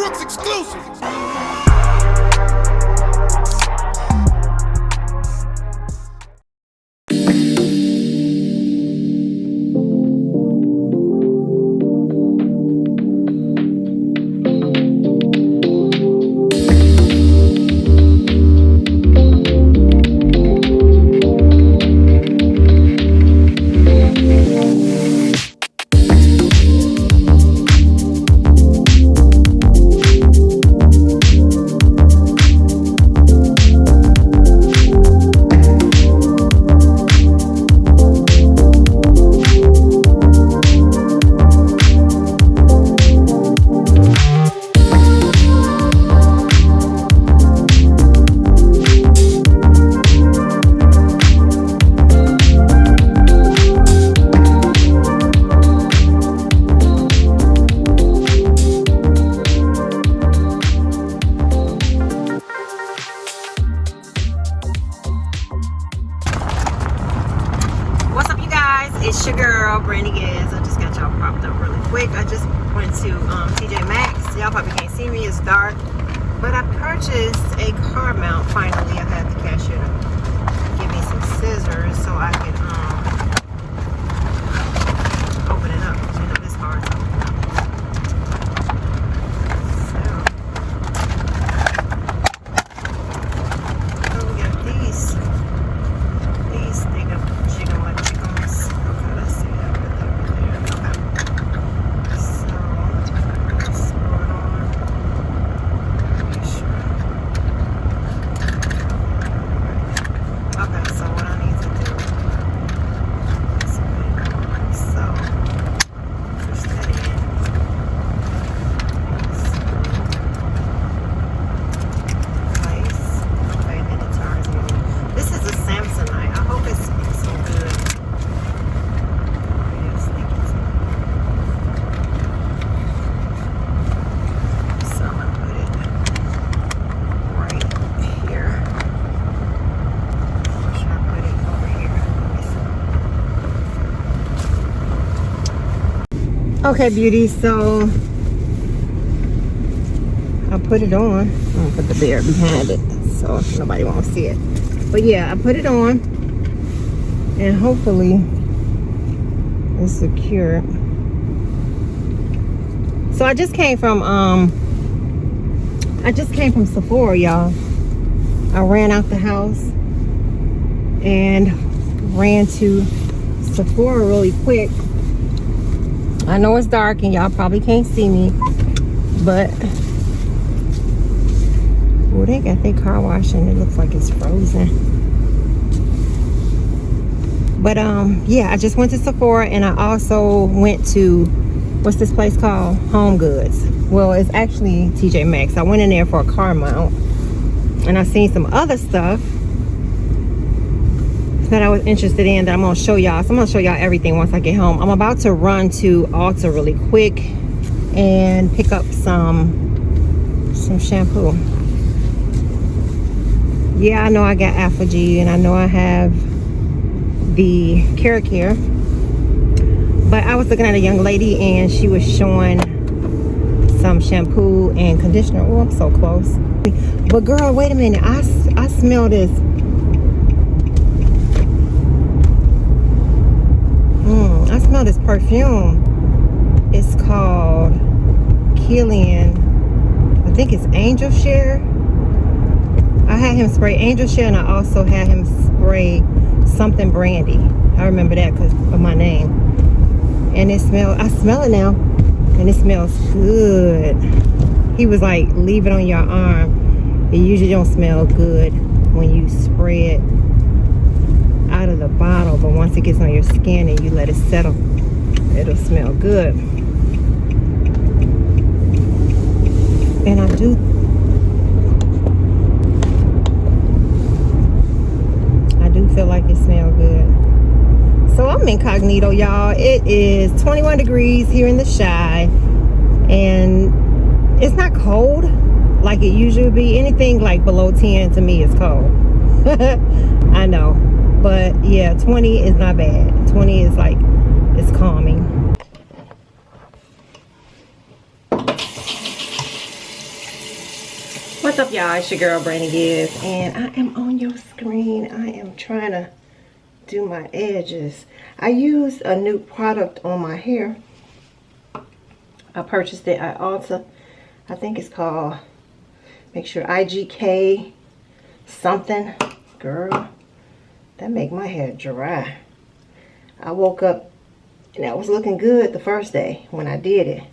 Brooks exclusive. It's your girl Brannygiz. I just got y'all popped up really quick. I just went to TJ Maxx. Y'all probably can't see me, it's dark. But I purchased a car mount finally. I had the cashier to give me some scissors so I could open it up. You know, this hard to open up. So we got these jiggle like chickens. Okay, let's see that right there. Okay. So let's screw it on. Make sure. Okay, so what I need to do is put it on. So push that in. Place. Okay, and then it turns on. This is a Samsonite. I hope it's so good. Yes, thank you. So I'm gonna put it right here. Or should I put it over here? Let me see. Okay, beauty. So I put it on. I'm gonna put the bear behind it so nobody won't see it. But yeah, I put it on, and hopefully it's secure. So I just came from Sephora, y'all. I ran out the house and ran to Sephora really quick. I know it's dark and y'all probably can't see me, but oh, they got their car wash and it looks like it's frozen. But yeah, I just went to Sephora, and I also went to, what's this place called? Home Goods. Well, it's actually TJ Maxx. I went in there for a car mount, and I seen some other stuff that I was interested in that I'm gonna show y'all. So I'm gonna show y'all everything once I get home. I'm about to run to Ulta really quick and pick up some shampoo. Yeah, I know I got Alpha-G, and I know I have the Carrot Care. But I was looking at a young lady, and she was showing some shampoo and conditioner. Oh, I'm so close. But girl, wait a minute. I smell this. I smell this perfume. It's called Killian. I think it's Angel Share. I had him spray Angel Share, and I also had him spray something brandy. I remember that because of my name. And I smell it now, and it smells good. He was like, leave it on your arm. It usually don't smell good when you spray it out of the bottle, but once it gets on your skin and you let it settle, it'll smell good. And I do feel like it smells good. So I'm incognito, y'all. It is 21 degrees here in the Chi, and it's not cold like it usually would be. Anything like below 10 to me is cold. I know, but yeah, 20 is not bad. 20 is like, it's calming. What's up, y'all? It's your girl Brannygiz, and I am on your screen. I am trying to do my edges. I used a new product on my hair. I purchased it at Ulta. I think it's called, make sure, IGK something. Girl, that make my hair dry. I woke up and that was looking good the first day when I did it,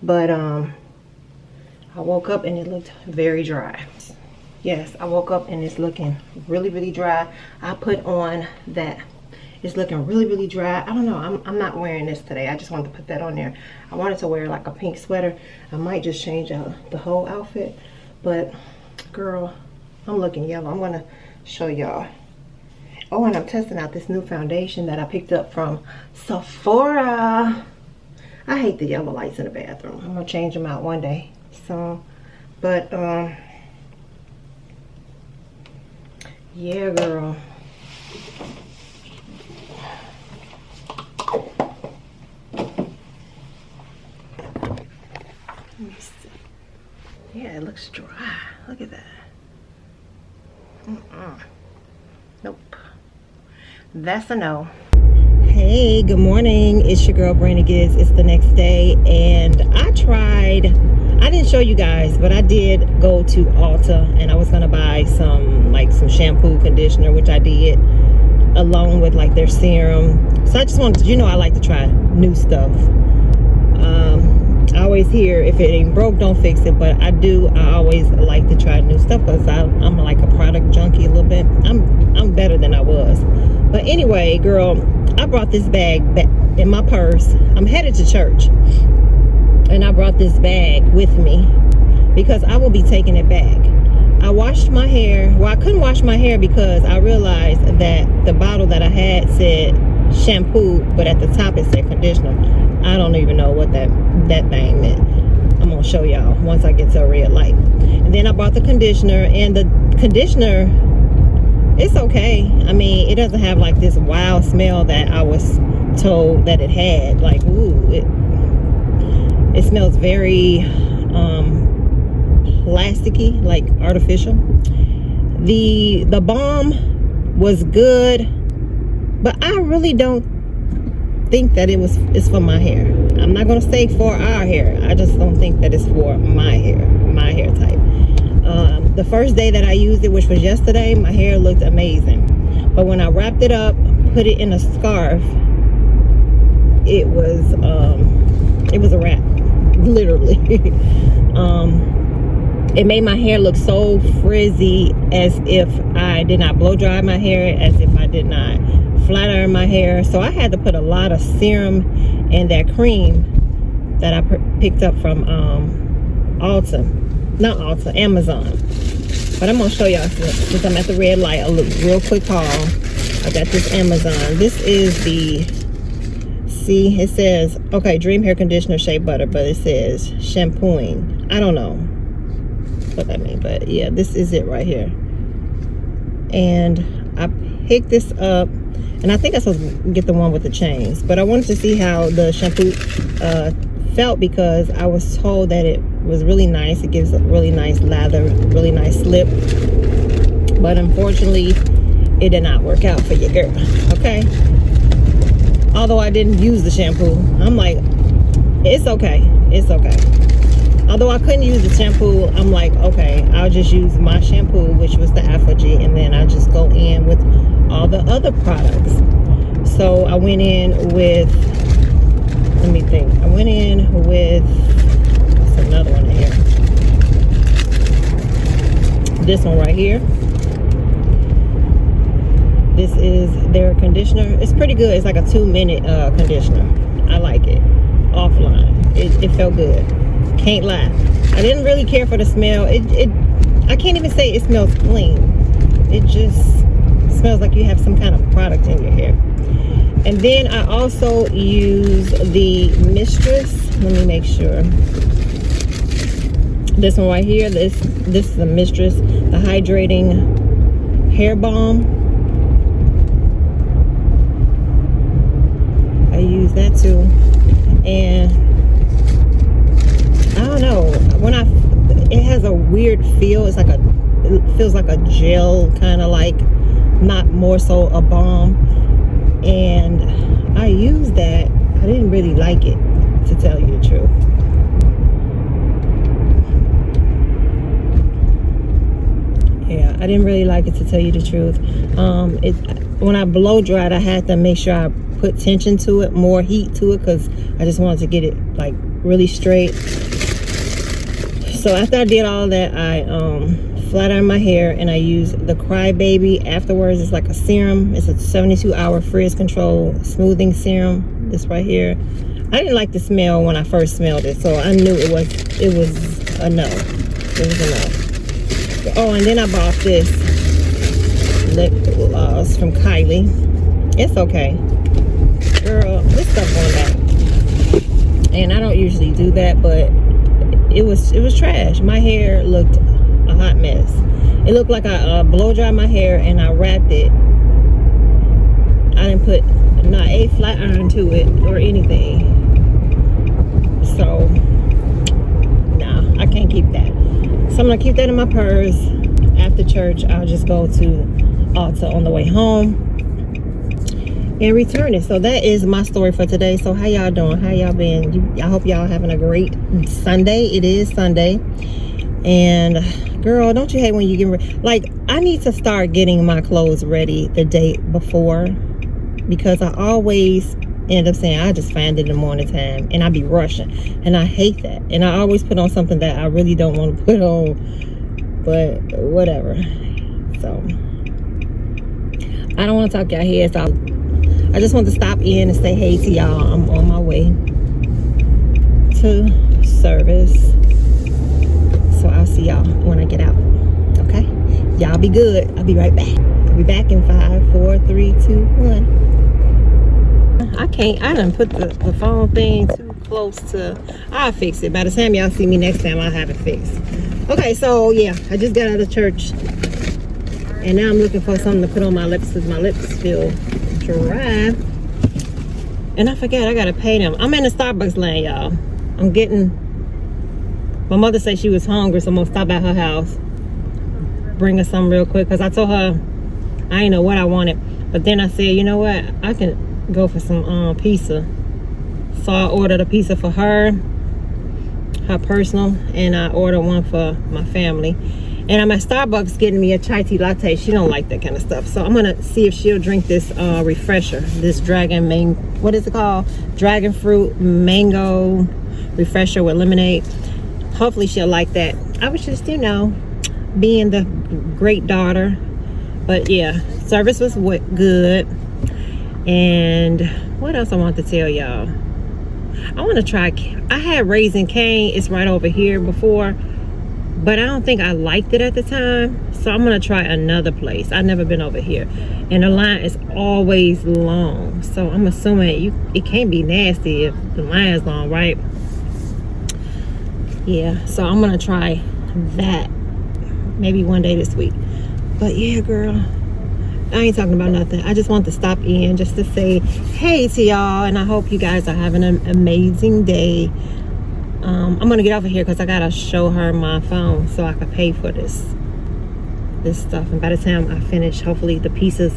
but I woke up and it looked very dry. Yes, I woke up and it's looking really dry. I put on that, it's looking really dry. I don't know, I'm not wearing this today. I just wanted to put that on there. I wanted to wear like a pink sweater. I might just change out the whole outfit, but girl, I'm looking yellow. I'm gonna show y'all. Oh, and I'm testing out this new foundation that I picked up from Sephora. I hate the yellow lights in the bathroom. I'm gonna change them out one day. So, but yeah, girl. Let me see. Yeah, it looks dry. Look at that. Nope. That's a no. Hey, good morning. It's your girl Brannygiz. It's the next day, and I didn't show you guys, but I did go to Ulta, and I was gonna buy some shampoo, conditioner, which I did, along with like their serum. So I just wanted to, you know, I like to try new stuff. I always hear, if it ain't broke, don't fix it, but I always like to try new stuff because I'm like a product junkie a little bit. I'm better than I was. But anyway, girl, I brought this bag back in my purse. I'm headed to church, and I brought this bag with me because I will be taking it back. I washed my hair. Well, I couldn't wash my hair because I realized that the bottle that I had said shampoo, but at the top it said conditioner. I don't even know what that thing meant. I'm gonna show y'all once I get to a red light. And then I bought the conditioner, and the conditioner, it's okay. I mean, it doesn't have like this wild smell that I was told that it had. Like, ooh, it smells very plasticky, like artificial. The balm was good, but I really don't think that it's for my hair. I'm not gonna say for our hair. I just don't think that it's for my hair type. The first day that I used it, which was yesterday, my hair looked amazing. But when I wrapped it up, put it in a scarf, it was a wrap, literally. It made my hair look so frizzy, as if I did not blow dry my hair, as if I did not flat iron my hair. So I had to put a lot of serum and that cream that I picked up from Amazon. But I'm gonna show y'all, since I'm at the red light, a real quick haul. I got this Amazon. This is it says, okay, Dream Hair Conditioner Shea Butter, but it says shampooing. I don't know what that means, but yeah, this is it right here. And I picked this up, and I think I'm supposed to get the one with the chains, but I wanted to see how the shampoo felt, because I was told that it was really nice. It gives a really nice lather, really nice slip, but unfortunately it did not work out for your girl. Okay, although I didn't use the shampoo, I'm like, it's okay. Although I couldn't use the shampoo, I'm like, okay, I'll just use my shampoo, which was the Afro-G, and then I just go in with all the other products. So I went in with, let me think, I went in with, what's another one in here? This one right here. This is their conditioner. It's pretty good. It's like a 2-minute conditioner. I like it. Offline. It felt good. Can't lie. I didn't really care for the smell. I can't even say it smells clean. It just smells like you have some kind of product in your hair. And then I also use the Mistress. Let me make sure. This one right here. This is the Mistress, the hydrating hair balm. I use that too. And I don't know, it has a weird weird feel. It's like it feels like a gel, kind of like, not more so a balm. And I used that. I didn't really like it, to tell you the truth. Yeah, I didn't really like it, to tell you the truth. When I blow dried, I had to make sure I put tension to it, more heat to it, because I just wanted to get it like really straight. So after I did all that, I flat ironed my hair, and I used the Crybaby afterwards. It's like a serum. It's a 72-hour frizz control smoothing serum. This right here. I didn't like the smell when I first smelled it, so I knew it was a no. It was a no. Oh, and then I bought this lip gloss from Kylie. It's okay, girl. This stuff going back, and I don't usually do that, but it was trash. My hair looked a hot mess. It looked like I blow dried my hair and I wrapped it. I didn't put not a flat iron to it or anything. So nah, I can't keep that. So I'm gonna keep that in my purse. After church, I'll just go to Ulta on the way home and return it. So that is my story for today. So how y'all doing? How y'all been? I hope y'all having a great Sunday. It is Sunday. And girl, don't you hate when you get ready? Like, I need to start getting my clothes ready the day before, because I always end up saying I just find it in the morning time, and I be rushing, and I hate that. And I always put on something that I really don't want to put on, but whatever. So I don't want to talk y'all heads off. I just want to stop in and say hey to y'all. I'm on my way to service, so I'll see y'all when I get out. Okay, y'all be good. I'll be right back. I'll be back in 5, 4, 3, 2, 1. I done put the phone thing too close to. I'll fix it. By the time y'all see me next time, I'll have it fixed. Okay, so yeah, I just got out of church, and now I'm looking for something to put on my lips, because my lips feel dry. And I forget, I gotta pay them. I'm in the Starbucks line, y'all. I'm getting, my mother said she was hungry, so I'm gonna stop at her house, bring her something real quick, because I told her I didn't know what I wanted. But then I said, you know what, I can go for some pizza. So I ordered a pizza for her personal, and I ordered one for my family. And I'm at Starbucks getting me a chai tea latte. She don't like that kind of stuff, so I'm gonna see if she'll drink this refresher, this what is it called, dragon fruit mango refresher with lemonade. Hopefully she'll like that. I was just, you know, being the great daughter. But yeah, service was good. And what else I want to tell y'all? I want to try, I had Raisin Cane. It's right over here before, but I don't think I liked it at the time. So I'm going to try another place. I've never been over here. And the line is always long. So I'm assuming it can't be nasty if the line is long, right? Yeah, so I'm going to try that maybe one day this week. But yeah, girl, I ain't talking about nothing. I just want to stop in just to say hey to y'all, and I hope you guys are having an amazing day. I'm gonna get over here because I gotta show her my phone so I can pay for this stuff. And by the time I finish, hopefully the pizzas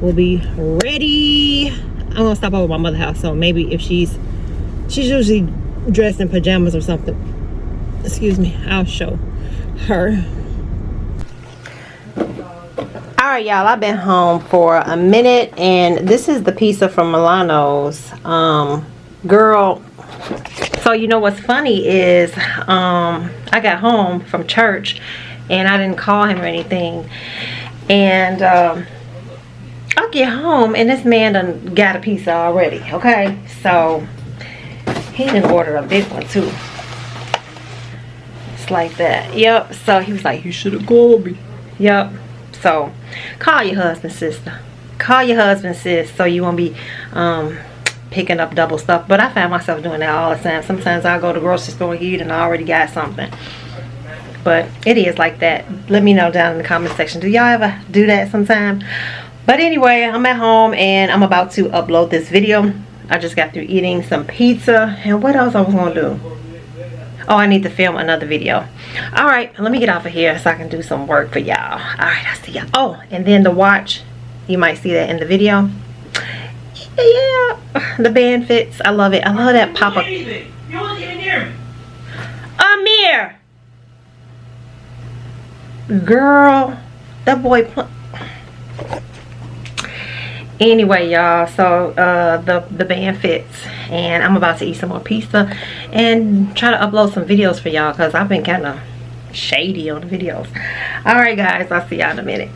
will be ready. I'm gonna stop over at my mother's house, so maybe if she's usually dressed in pajamas or something, excuse me, I'll show her. Alright, y'all, I've been home for a minute, and this is the pizza from Milanos. Girl, so you know what's funny is I got home from church and I didn't call him or anything, and I get home and this man done got a pizza already. Okay, so he didn't order a big one too. It's like that. Yep. So he was like, you should have called me. Yep. So call your husband, sister. Call your husband, sis, so you won't be picking up double stuff. But I find myself doing that all the time. Sometimes I'll go to the grocery store and eat and I already got something. But it is like that. Let me know down in the comment section. Do y'all ever do that sometime? But anyway, I'm at home and I'm about to upload this video. I just got through eating some pizza. And what else I was going to do? Oh, I need to film another video. All right, let me get off of here so I can do some work for y'all. All right, I'll see y'all. Oh, and then the watch, you might see that in the video. Yeah, the band fits. I love it. I love that pop-up. You won't even hear me. Amir, girl, that boy. Anyway, y'all, so the band fits, and I'm about to eat some more pizza and try to upload some videos for y'all because I've been kind of shady on the videos. All right, guys, I'll see y'all in a minute.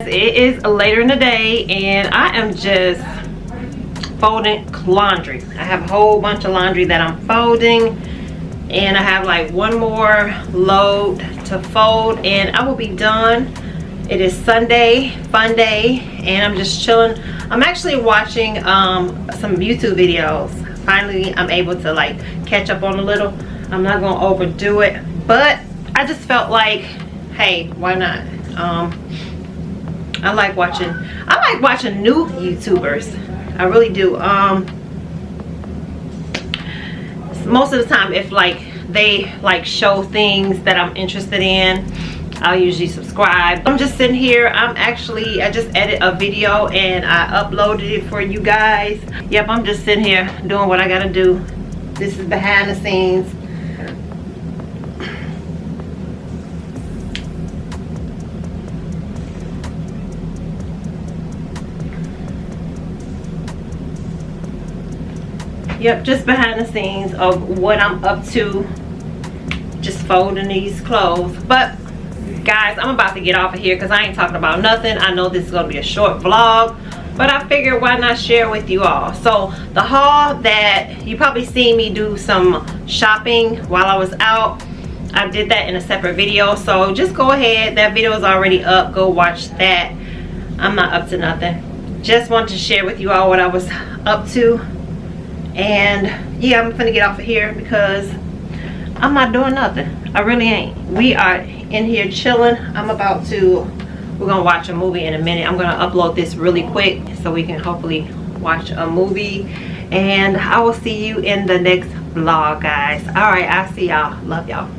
It is later in the day and I am just folding laundry. I have a whole bunch of laundry that I'm folding, and I have like one more load to fold and I will be done. It is Sunday, fun day, and I'm just chilling. I'm actually watching some YouTube videos. Finally, I'm able to like catch up on a little. I'm not gonna overdo it, but I just felt like, hey, why not? I like watching new YouTubers. I really do. Most of the time, if like they like show things that I'm interested in, I'll usually subscribe. I'm just sitting here. I just edited a video and I uploaded it for you guys. Yep, I'm just sitting here doing what I gotta do. This is behind the scenes. Yep, just behind the scenes of what I'm up to, just folding these clothes. But guys, I'm about to get off of here because I ain't talking about nothing. I know this is gonna be a short vlog, but I figured why not share with you all. So the haul that you probably seen me do some shopping while I was out, I did that in a separate video, so just go ahead. That video is already up. Go watch that. I'm not up to nothing. Just wanted to share with you all what I was up to. And yeah, I'm gonna get off of here because I'm not doing nothing. I really ain't. We are in here chilling. We're gonna watch a movie in a minute. I'm gonna upload this really quick so we can hopefully watch a movie, and I will see you in the next vlog, guys. All right, I'll see y'all. Love y'all.